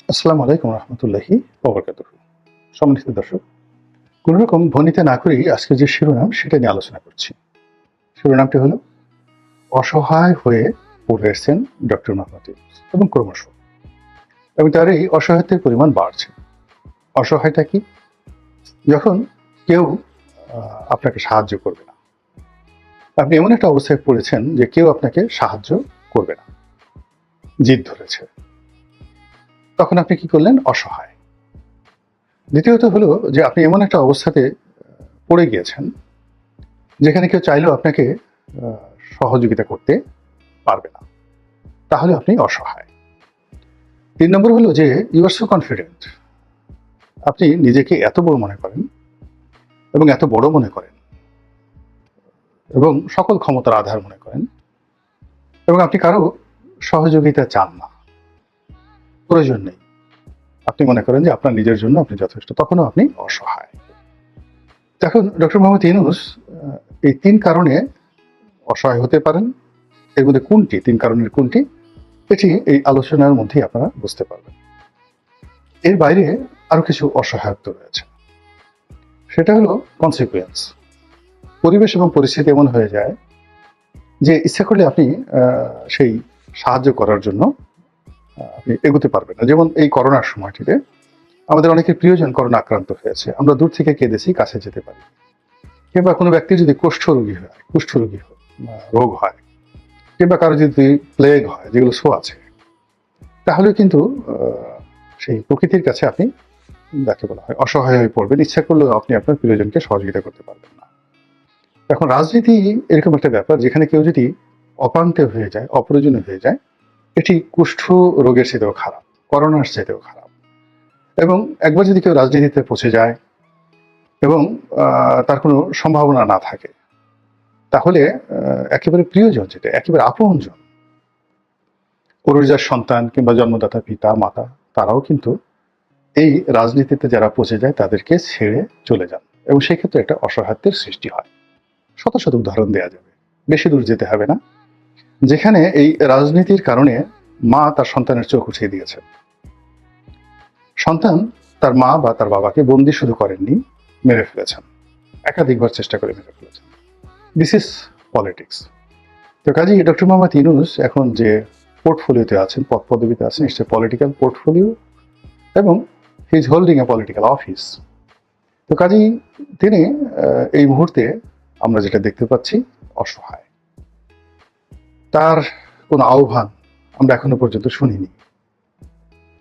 আসসালামু আলাইকুম রহমতুল্লাহি ওবরাকাতুহু। সম্মানিত দর্শক, কোন রকম ভনিতা না করেই আজকে যে শিরোনাম সেটা নিয়ে আলোচনা করছি। শিরোনামটি হলো অসহায় হয়ে পড়েছেন ডক্টর মোহাম্মদ ইউনূস এবং ক্রমশ এবং তার এই অসহায়ত্বের পরিমাণ বাড়ছে। অসহায়তা কি? যখন কেউ আপনাকে সাহায্য করবে না, আপনি এমন একটা অবস্থায় পড়েছেন যে কেউ আপনাকে সাহায্য করবে না, জিদ ধরেছে, তখন আপনি কি করলেন? অসহায়। দ্বিতীয়ত হলো যে আপনি এমন একটা অবস্থাতে পড়ে গিয়েছেন যেখানে কেউ চাইলেও আপনাকে সহযোগিতা করতে পারবে না, তাহলে আপনি অসহায়। ৩ নম্বর হলো যে ইউ আর সো কনফিডেন্ট। আপনি নিজেকে এত বড় মনে করেন এবং এত বড় মনে করেন এবং সকল ক্ষমতার আধার মনে করেন এবং আপনি কারো সহযোগিতা চান না, প্রয়োজন নেই। আপনি মনে করেন যে আপনার নিজের জন্য আপনি যথেষ্ট, তখনও আপনি অসহায়। এখন ডক্টর মোহাম্মদ ইউনূস এই ৩ কারণে অসহায় হতে পারেন। এর মধ্যে কোনটি, ৩ কারণের কোনটি, এটি এই আলোচনার মধ্যেই আপনারা বুঝতে পারবেন। এর বাইরে আরো কিছু অসহায়ত্ব রয়েছে, সেটা হলো কনসিকুয়েন্স। পরিবেশ এবং পরিস্থিতি এমন হয়ে যায় যে ইচ্ছা করলে আপনি সেই সাহায্য করার জন্য আপনি এগোতে পারবেন না। যেমন এই করোনার সময়টিতে আমাদের অনেকের প্রিয়জন করোনা আক্রান্ত হয়েছে, আমরা দূর থেকে কেঁদেছি, কাছে যেতে পারি। কিংবা কোনো ব্যক্তি যদি কুষ্ঠরোগী রোগ হয়, কিংবা কারো যদি প্লেগ হয়, যেগুলো শো আছে, তাহলে কিন্তু সেই প্রকৃতির কাছে আপনি যাকে বলা হয় অসহায় হয়ে পড়বেন। ইচ্ছা করলেও আপনি আপনার প্রিয়জনকে সহযোগিতা করতে পারবেন না। এখন রাজনীতি এরকম একটা ব্যাপার যেখানে কেউ যদি অপান্তে হয়ে যায়, অপ্রয়োজনীয় হয়ে যায়, এটি কুষ্ঠ রোগের চাইতেও খারাপ, করোনার চাইতেও খারাপ। এবং একবার যদি কেউ রাজনীতিতে পৌঁছে যায় এবং তার কোনো সম্ভাবনা না থাকে, তাহলে একেবারে প্রিয়জন, যেটা একেবারে আপনজন, পরিজার সন্তান কিংবা জন্মদাতা পিতা মাতা, তারাও কিন্তু এই রাজনীতিতে যারা পৌঁছে যায় তাদেরকে ছেড়ে চলে যান এবং সেক্ষেত্রে একটা অসহায়ত্বের সৃষ্টি হয়। শত শত উদাহরণ দেওয়া যাবে, বেশি দূর যেতে হবে না, যেখানে এই রাজনীতির কারণে মা তার সন্তানের চোখ উঠিয়ে দিয়েছে। সন্তান তার মা বা তার বাবাকে বন্দি শুধু করেননি, মেরে ফেলেছেন, একাধিকবার চেষ্টা করে মেরে ফেলেছেন। This is politics. তো কাজেই ডক্টর মোহাম্মদ ইউনূস এখন যে পোর্টফোলিওতে আছেন, পদ পদবিতে আছেন, ইটস এ পলিটিক্যাল পোর্টফোলিও এবং he is holding a political office. তো কাজেই তিনি এই মুহূর্তে আমরা যেটা দেখতে পাচ্ছি, অসহায়। তার কোনো আহ্বান আমরা এখনো পর্যন্ত শুনিনি।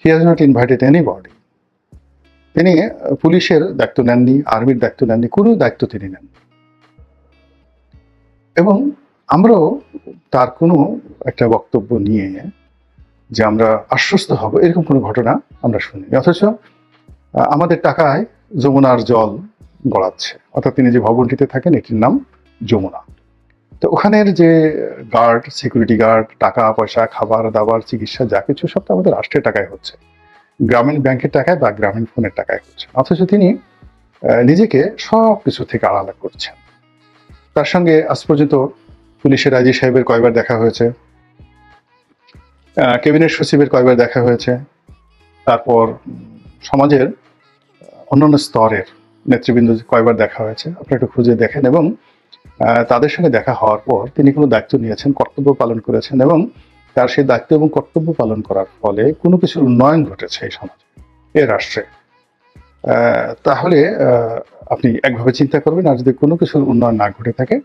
He has not invited anybody. তিনি পুলিশের দায়িত্ব নেননি, আর্মির দায়িত্ব নেননি, কোনো দায়িত্ব তিনি নেননি। এবং আমরাও তার কোনো একটা বক্তব্য নিয়ে যে আমরা আশ্বস্ত হব, এরকম কোনো ঘটনা আমরা শুনিনি। অথচ আমাদের টাকায় যমুনার জল গড়াচ্ছে, অর্থাৎ তিনি যে ভবনটিতে থাকেন এটির নাম যমুনা। তো ওখানের যে গার্ড, সিকিউরিটি গার্ড, টাকা পয়সা, খাবার দাবার, চিকিৎসা, যা কিছু সব তো আমাদের রাষ্ট্রের টাকায় হচ্ছে, গ্রামীণ ব্যাংকের টাকায় বা গ্রামীণ ফোনের টাকায় হচ্ছে। অথচ তিনি নিজেকে সব কিছু থেকে আলাদা করছেন। তার সঙ্গে আজ পর্যন্ত পুলিশের আইজি সাহেবের কয়বার দেখা হয়েছে, ক্যাবিনেট সচিবের কয়বার দেখা হয়েছে, তারপর সমাজের অন্যান্য স্তরের নেতৃবৃন্দ কয়বার দেখা হয়েছে, আপনি একটু খুঁজে দেখেন। এবং তাদের সঙ্গে দেখা হওয়ার পর তিনি কোনো দায়িত্ব নিয়েছেন, কর্তব্য পালন করেছেন এবং তার সেই দায়িত্ব এবং কর্তব্য পালন করার ফলে কোনো কিছুর উন্নয়ন ঘটেছে এই সমাজে, এ রাষ্ট্রে, তাহলে আপনি একভাবে চিন্তা করবেন। আর যদি কোনো কিছুর উন্নয়ন না ঘটে থাকে,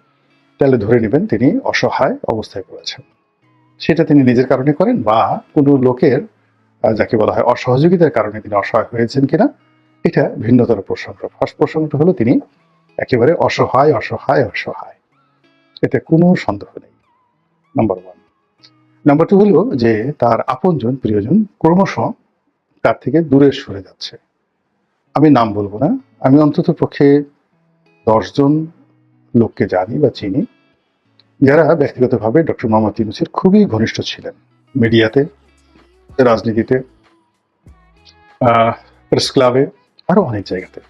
তাহলে ধরে নেবেন তিনি অসহায় অবস্থায় পড়েছেন। সেটা তিনি নিজের কারণে করেন বা কোনো লোকের যাকে বলা হয় অসহযোগিতার কারণে তিনি অসহায় হয়েছেন কিনা, এটা ভিন্নতর প্রসঙ্গ। ফার্স্ট প্রসঙ্গটা হলো তিনি একেবারে অসহায় অসহায় অসহায়, এতে কোনো সন্দেহ নেই, নাম্বার ওয়ান। নাম্বার টু হলো যে তার আপনজন প্রিয়জন ক্রমশ তার থেকে দূরে সরে যাচ্ছে। আমি নাম বলবো না, আমি অন্তত পক্ষে 10 জন লোককে জানি বা চিনি যারা ব্যক্তিগতভাবে ডক্টর মোহাম্মদ ইউনূসের খুবই ঘনিষ্ঠ ছিলেন, মিডিয়াতে, রাজনীতিতে, প্রেস ক্লাবে, আরো অনেক জায়গাতে।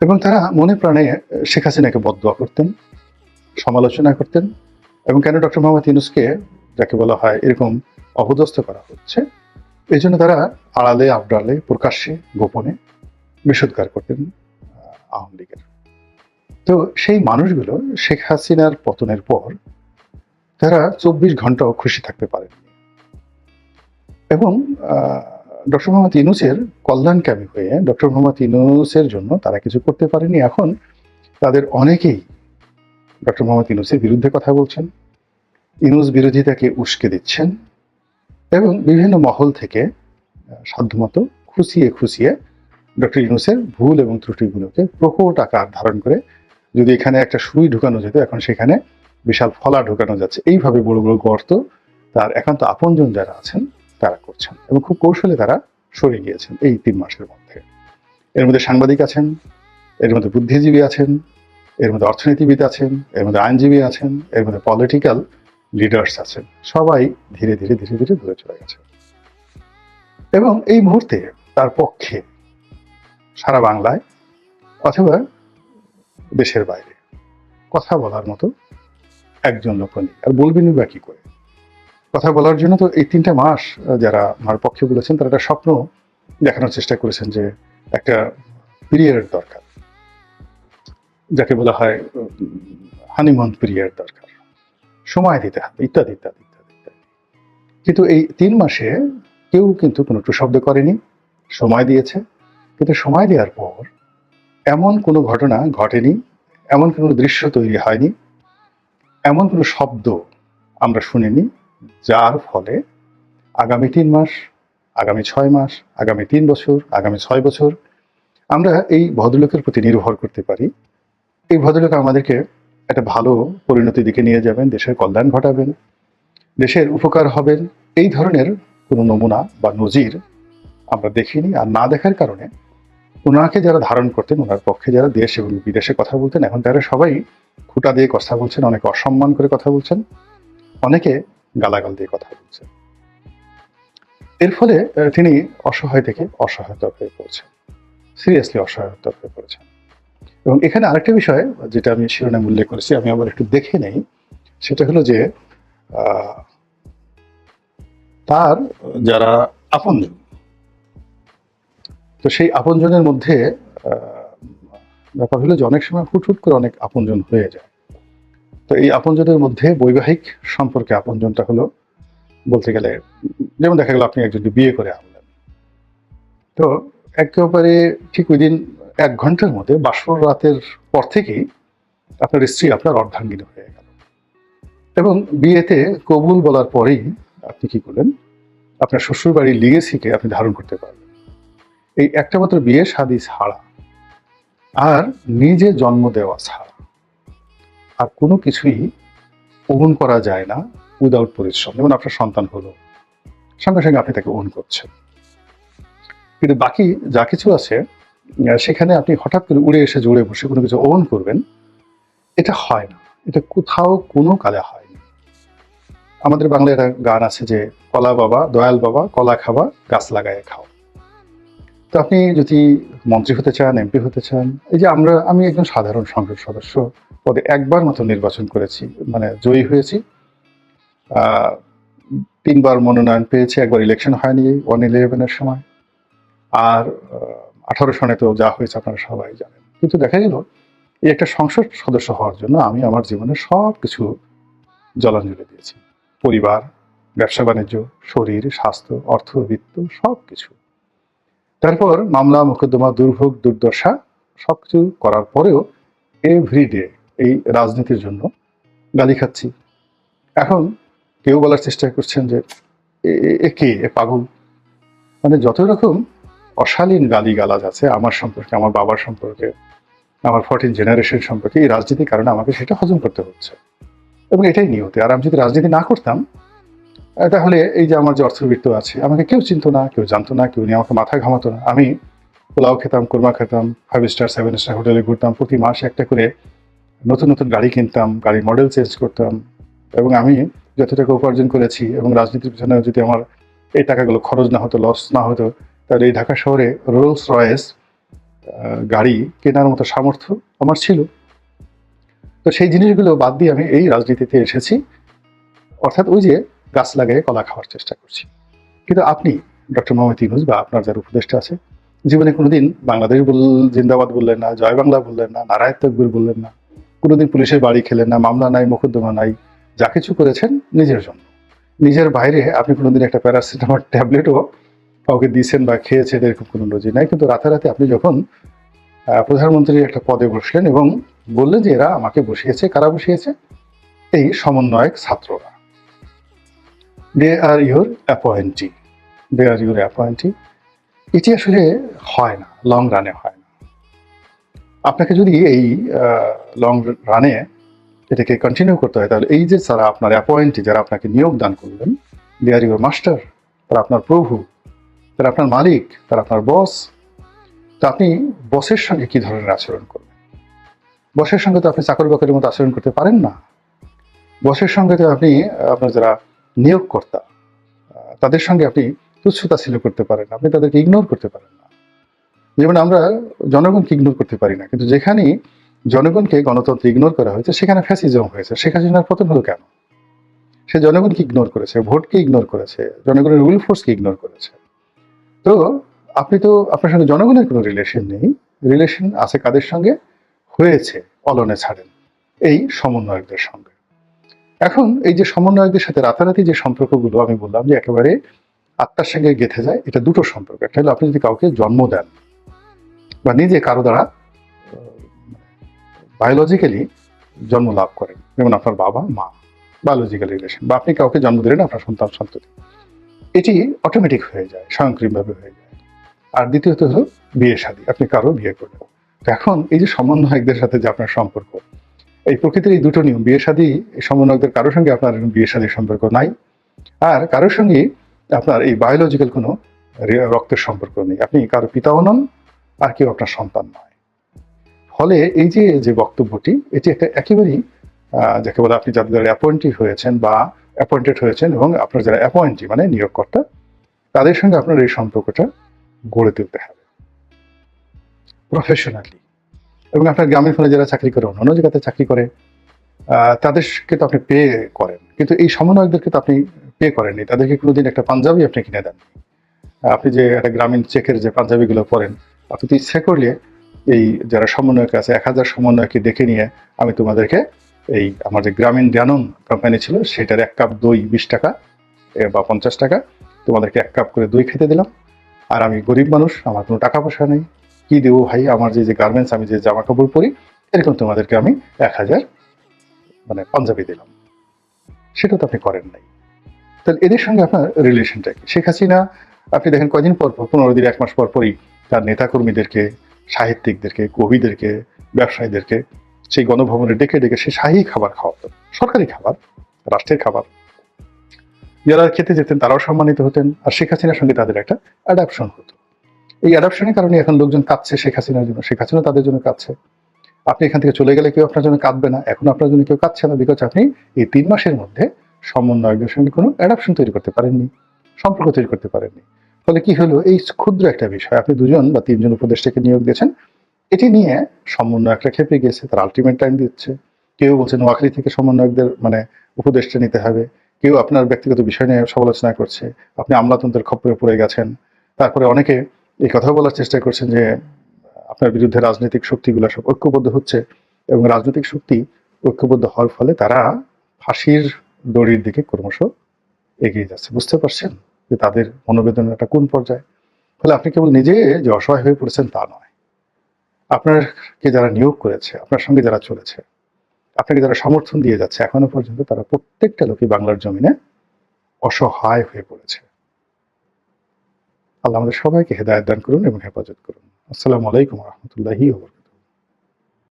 এবং তারা মনে প্রাণে শেখ হাসিনাকে বদদোয়া করতেন, সমালোচনা করতেন এবং কেন ডক্টর মোহাম্মদ ইউনূসকে, যাকে বলা হয় এরকম অপদস্থ করা হচ্ছে, এই জন্য তারা আড়ালে আবডালে প্রকাশ্যে গোপনে বিষোদ্গার করতেন আওয়ামী লীগের। তো সেই মানুষগুলো শেখ হাসিনার পতনের পর তারা 24 ঘন্টাও খুশি থাকতে পারেন এবং ডক্টর মোহাম্মদ ইউনূসের কল্যাণকামী হয়ে ডক্টর মোহাম্মদ ইউনূসের জন্য তারা কিছু করতে পারেনি। এখন তাদের অনেকেই ডক্টর মোহাম্মদ ইউনূসের বিরুদ্ধে কথা বলছেন, ইউনূস বিরোধিতাকে উস্কে দিচ্ছেন এবং বিভিন্ন মহল থেকে সাধ্যমতো খুঁচিয়ে খুঁচিয়ে ডক্টর ইউনূসের ভুল এবং ত্রুটিগুলোকে প্রকট আকার ধারণ করে, যদি এখানে একটা সুই ঢুকানো যেত এখন সেখানে বিশাল ফলা ঢুকানো যাচ্ছে, এইভাবে বড় বড় গর্ত তার একান্ত আপনজন যারা আছেন তারা করছেন এবং খুব কৌশলে তারা সরে গিয়েছেন এই 3 মাসের মধ্যে। এর মধ্যে সাংবাদিক আছেন, এর মধ্যে বুদ্ধিজীবী আছেন, এর মধ্যে অর্থনীতিবিদ আছেন, এর মধ্যে আইনজীবী আছেন, এর মধ্যে পলিটিক্যাল লিডার্স আছেন, সবাই ধীরে ধীরে ধীরে ধীরে দূরে চলে গেছে। এবং এই মুহূর্তে তার পক্ষে সারা বাংলায় অথবা দেশের বাইরে কথা বলার মতো একজন লোক নেই। আর বলবেনই বা কি করে? কথা বলার জন্য তো এই 3টা মাস যারা আমার পক্ষে বলেছেন তারা একটা স্বপ্ন দেখানোর চেষ্টা করেছেন যে একটা পিরিয়ড দরকার, যাকে বলা হয় হানিমুন পিরিয়ড দরকার, সময় দিতে হবে ইত্যাদি ইত্যাদি ইত্যাদি ইত্যাদি। কিন্তু এই 3 মাসে কেউ কিন্তু কোনো শব্দ করেনি, সময় দিয়েছে, কিন্তু সময় দেওয়ার পর এমন কোনো ঘটনা ঘটেনি, এমন কোনো দৃশ্য তৈরি হয়নি, এমন কোনো শব্দ আমরা শুনিনি যার ফলে আগামী 3 মাস, আগামী 6 মাস, আগামী 3 বছর, আগামী 6 বছর আমরা এই ভদ্রলোকের প্রতি নির্ভর করতে পারি। এই ভদ্রলোক আমাদেরকে একটা ভালো পরিণতির দিকে নিয়ে যাবেন, দেশের কল্যাণ ঘটাবেন, দেশের উপকার হবেন, এই ধরনের কোনো নমুনা বা নজির আমরা দেখিনি। আর না দেখার কারণে ওনাকে যারা ধারণ করতেন, ওনার পক্ষে যারা দেশ এবং বিদেশে কথা বলতেন, এখন তারা সবাই খুঁটা দিয়ে কথা বলছেন, অনেকে অসম্মান করে কথা বলছেন, অনেকে গালাগাল দিয়ে কথা বলছেন। এর ফলে তিনি অসহায় থেকে অসহায়তা হয়ে পড়েছেন, সিরিয়াসলি অসহায়তা হয়ে পড়েছেন। এবং এখানে আরেকটা বিষয় যেটা আমি শিরোনামে উল্লেখ করেছি, আমি আবার একটু দেখে নেই, সেটা হলো যে তার যারা আপনজন, তো সেই আপনজনের মধ্যে ব্যাপার হলো যে অনেক সময় হুট করে অনেক আপনজন হয়ে যায়। তো এই আপনজনের মধ্যে বৈবাহিক সম্পর্কে আপনজনটা হলো বলতে গেলে, যেমন দেখা গেল আপনি একজনকে বিয়ে করে আনলেন, তো একেবারে ঠিক ওই দিন 1 ঘন্টার মধ্যে বাসর রাতের পর থেকেই আপনার স্ত্রী আপনার অর্ধাঙ্গিনী হয়ে গেল এবং বিয়েতে কবুল বলার পরেই আপনি কি করলেন, আপনার শ্বশুর বাড়ির লিগেসিকে আপনি ধারণ করতে পারবেন। এই একটা মাত্র বিয়ে শাদী ছাড়া আর নিজে জন্ম দেওয়া ছাড়া আর কোনো কিছুই ওন করা যায় না উইদাউট পরিশ্রম। যেমন আপনার সন্তান হলো, সঙ্গে সঙ্গে আপনি তাকে ওন করছেন, কিন্তু বাকি যা কিছু আছে সেখানে আপনি হঠাৎ করে উড়ে এসে জুড়ে বসে কোনো কিছু ওন করবেন, এটা হয় না, এটা কোথাও কোনো কালে হয়নি। আমাদের বাংলায় একটা গান আছে যে কলা বাবা দয়াল বাবা কলা খাবা গাছ লাগায় খাও। তো আপনি যদি মন্ত্রী হতে চান, এমপি হতে চান, এই যে আমি একজন সাধারণ সংসদ সদস্য পদে 1 বার মতো নির্বাচন করেছি, মানে জয়ী হয়েছি, 3 বার মনোনয়ন পেয়েছি, 1 বার ইলেকশন হয়নি 111-এর সময়, আর 18 সনে তো যা হয়েছে আপনারা সবাই জানেন। কিন্তু দেখা গেল এই একটা সংসদ সদস্য হওয়ার জন্য আমি আমার জীবনে সব কিছু জলাঞ্জলি দিয়েছি, পরিবার, ব্যবসা বাণিজ্য, শরীর, স্বাস্থ্য, অর্থ, বিত্ত, সব কিছু। তারপর মামলা মোকদ্দমা, দুর্ভোগ, দুর্দশা সবকিছু করার পরেও এভরিডে এই রাজনীতির জন্য গালি খাচ্ছি। এখন কেউ বলার চেষ্টা করছেন যে এ পাগল, মানে যত রকম অশালীন গালিগালাজ আছে আমার সম্পর্কে, আমার বাবার সম্পর্কে, আমার 14 জেনারেশন সম্পর্কে, এই রাজনীতির কারণে আমাকে সেটা হজম করতে হচ্ছে এবং এটাই নিয়তি। আর আমি যদি রাজনীতি না করতাম তাহলে এই যে আমার যে অর্থবিত্ত আছে, আমাকে কেউ চিনতো না, কেউ জানতো না, কেউ নিয়ে আমাকে মাথা ঘামাতো না। আমি পোলাও খেতাম, কোরমা খেতাম, 5 স্টার 7 স্টার হোটেলে ঘুরতাম, প্রতি মাসে একটা করে নতুন নতুন গাড়ি কিনতাম, গাড়ির মডেল চেঞ্জ করতাম এবং আমি যত টাকা উপার্জন করেছি এবং রাজনীতির পিছনে যদি আমার এই টাকাগুলো খরচ না হতো, লস না হতো, তাহলে এই ঢাকা শহরে রোলস রয়েস গাড়ি কেনার মতো সামর্থ্য আমার ছিল। তো সেই জিনিসগুলো বাদ দিয়ে আমি এই রাজনীতিতে এসেছি, অর্থাৎ ওই যে গাছ লাগিয়ে কলা খাওয়ার চেষ্টা করছি। কিন্তু আপনি ডক্টর মোহাম্মদ ইউনূস বা আপনার যারা উপদেষ্টা আছে জীবনে কোনোদিন বাংলাদেশ জিন্দাবাদ বললেন না, জয় বাংলা বললেন না, নারায়ণ তকবীর বললেন না, কোনোদিন পুলিশের বাড়ি খেলেন না, মামলা নাই, মোকদ্দমা নাই। যা কিছু করেছেন নিজের জন্য। নিজের বাইরে আপনি কোনোদিন একটা প্যারাসিটামল ট্যাবলেটও কাউকে দিয়েছেন বা খেয়েছেন এরকম কোনো নজির নাই। কিন্তু রাতারাতি আপনি যখন প্রধানমন্ত্রীর একটা পদে বসলেন এবং বললেন যে এরা আমাকে বসিয়েছে, কারা বসিয়েছে? এই সমন্বয়ক ছাত্ররা। They are your appointee, they are your appointee. এটি আসলে হয় না, লং রানে হয় না। আপনাকে যদি এই লং রানে এটাকে কন্টিনিউ করতে হয়, তাহলে এই যে যারা আপনার অ্যাপয়েন্টি, যারা আপনাকে নিয়োগ দান করলেন, দে আর ইউর মাস্টার, তারা আপনার প্রভু, তারা আপনার মালিক, তারা আপনার বস। তো আপনি বসের সঙ্গে কি ধরনের আচরণ করবেন? বসের সঙ্গে তো আপনি চাকর বাকরের মতো আচরণ করতে পারেন না। বসের সঙ্গে তো আপনি আপনার যারা নিয়োগকর্তা তাদের সঙ্গে আপনি তুচ্ছতাচ্ছিল্য করতে পারেন না, আপনি তাদেরকে ইগনোর করতে পারেন না। যেমন আমরা জনগণকে ইগনোর করতে পারি না, কিন্তু যেখানেই জনগণকে গণতন্ত্র ইগনোর করা হয়েছে সেখানে ফ্যাসিজম হয়েছে। শেখ হাসিনার পতন হলো কেন? সে জনগণকে ইগনোর করেছে, ভোটকে ইগনোর করেছে, জনগণের রুল ফোর্সকে ইগনোর করেছে। তো আপনি তো, আপনার সঙ্গে জনগণের কোনো রিলেশন নেই। রিলেশন আছে কাদের সঙ্গে? হয়েছে অলনে ছাড়েন এই সমন্বয়কদের সঙ্গে। এখন এই যে সমন্বয়কদের সাথে রাতারাতি যে সম্পর্কগুলো আমি বললাম যে একেবারে আত্মার সঙ্গে গেঁথে যায়, এটা দুটো সম্পর্ক। একটা হলো আপনি যদি কাউকে জন্ম দেন বা নিজে কারো দ্বারা বায়োলজিক্যালি জন্ম লাভ করেন, যেমন আপনার বাবা মা, বায়োলজিক্যাল রিলেশন, বা আপনি কাউকে জন্ম দিলেন আপনার সন্তান সন্ততি, এটি অটোমেটিক হয়ে যায়, স্বয়ংক্রিয়ভাবে হয়ে যায়। আর দ্বিতীয়ত হলো বিয়ে শাদী, আপনি কারো বিয়ে করলেন। এখন এই যে সমন্বয়কদের সাথে যে আপনার সম্পর্ক, এই প্রকৃতির এই দুটো নিয়ম, বিয়ে শাদী, এই সমন্বয়কদের কারোর সঙ্গে আপনার বিয়ে শাদীর সম্পর্ক নাই, আর কারোর সঙ্গে আপনার এই বায়োলজিক্যাল কোনো রক্তের সম্পর্ক নেই। আপনি কারো পিতাও নন, আর কেউ আপনার সন্তান নয়। ফলে এই যে যে বক্তব্যটি, এটি একটা একেবারেই যাকে বলে আপনি যাদের অ্যাপয়েন্টি হয়েছেন বা অ্যাপয়েন্টেড হয়েছেন এবং আপনার যারা অ্যাপয়েন্টি মানে নিয়োগকর্তা, তাদের সঙ্গে আপনার এই সম্পর্কটা গড়ে তুলতে হবে প্রফেশনালি। এবং আপনার গ্রামের ফলে যারা চাকরি করে, অন্য জায়গাতে চাকরি করে, তাদেরকে তো আপনি পে করেন, কিন্তু এই সমন্বয়কদেরকে তো আপনি পে করেননি। তাদেরকে কোনোদিন একটা পাঞ্জাবি আপনি কিনে দেন। আপনি যে একটা গ্রামীণ চেকের যে পাঞ্জাবিগুলো পরেন, আপনি তো ইচ্ছা করলে এই যারা সমন্বয়ক আছে 1000 সমন্বয়কে ডেকে নিয়ে আমি তোমাদেরকে এই আমার যে গ্রামীণ জ্ঞানম কোম্পানি ছিল সেটার 1 কাপ দই 20 টাকা বা 50 টাকা, তোমাদেরকে 1 কাপ করে দই খেতে দিলাম। আর আমি গরিব মানুষ, আমার কোনো টাকা পয়সা নেই, কি দেবো ভাই, আমার যে গার্মেন্টস, আমি যে জামা কাপড় পরি, এরকম তোমাদেরকে আমি 1000 মানে পাঞ্জাবি দিলাম। সেটা তো আপনি করেন নাই। তাহলে এদের সঙ্গে আপনার রিলেশনটা কি? শেখ হাসিনা আপনি দেখেন কয়দিন পর 15 দিন 1 মাস পর পরই তার নেতাকর্মীদেরকে, সাহিত্যিকদেরকে, কবিদেরকে, ব্যবসায়ীদেরকে সেই গণভবনে ডেকে ডেকে সে শাহী খাবার খাওয়াতো, সরকারি খাবার, রাষ্ট্রের খাবার। যারা খেতে যেতেন তারাও সম্মানিত হতেন, আর শেখ হাসিনার সঙ্গে তাদের একটা অ্যাডাপশন হতো। এই অ্যাডাপশনের কারণে এখন লোকজন কাঁদছে শেখ হাসিনার জন্য, শেখ হাসিনা তাদের জন্য কাঁদছে। আপনি এখান থেকে চলে গেলে কেউ আপনার জন্য কাঁদবে না, এখন আপনার জন্য কেউ কাঁদছে না, বিকজ আপনি এই 3 মাসের মধ্যে সমন্বয়কদের সঙ্গে কোনো অ্যাডাপশন তৈরি করতে পারেননি, সম্পর্ক তৈরি করতে পারেননি। ফলে কি হলো, এই ক্ষুদ্র একটা বিষয়, আপনি 2 জন বা 3 জন উপদেষ্টাকে নিয়োগ দিয়েছেন, এটি নিয়ে সমন্বয়করা খেপে গিয়েছে, তারা আলটিমেট টাইম দিচ্ছে। কেউ বলছে নোয়াখালী থেকে সমন্বয়কদের মানে উপদেষ্টা নিতে হবে, কেউ আপনার ব্যক্তিগত বিষয় নিয়ে সমালোচনা করছে, আপনি আমলাতন্ত্রের খপ্পরে পড়ে গেছেন। তারপরে অনেকে এই কথাও বলার চেষ্টা করছেন যে আপনার বিরুদ্ধে রাজনৈতিক শক্তিগুলো সব ঐক্যবদ্ধ হচ্ছে, এবং রাজনৈতিক শক্তি ঐক্যবদ্ধ হওয়ার ফলে তারা ফাঁসির দড়ির দিকে ক্রমশ এগিয়ে যাচ্ছে। বুঝতে পারছেন যে তাদের মনোবেদনাটা কোন পর্যায়ে? ফলে আপনি কেবল নিজে যে অসহায় হয়ে পড়েছেন তা নয়, আপনাকে যারা নিয়োগ করেছে, আপনার সঙ্গে যারা চলেছে, আপনাকে যারা সমর্থন দিয়ে যাচ্ছে, এখনো পর্যন্ত তারা প্রত্যেকটা লোকই বাংলার জমিনে অসহায় হয়ে পড়েছে। আল্লাহ আমাদের সবাইকে হেদায়েত দান করুন এবং হেফাজত করুন। আসসালামু আলাইকুম ওয়া রাহমাতুল্লাহি ওয়া বারাকাতুহু।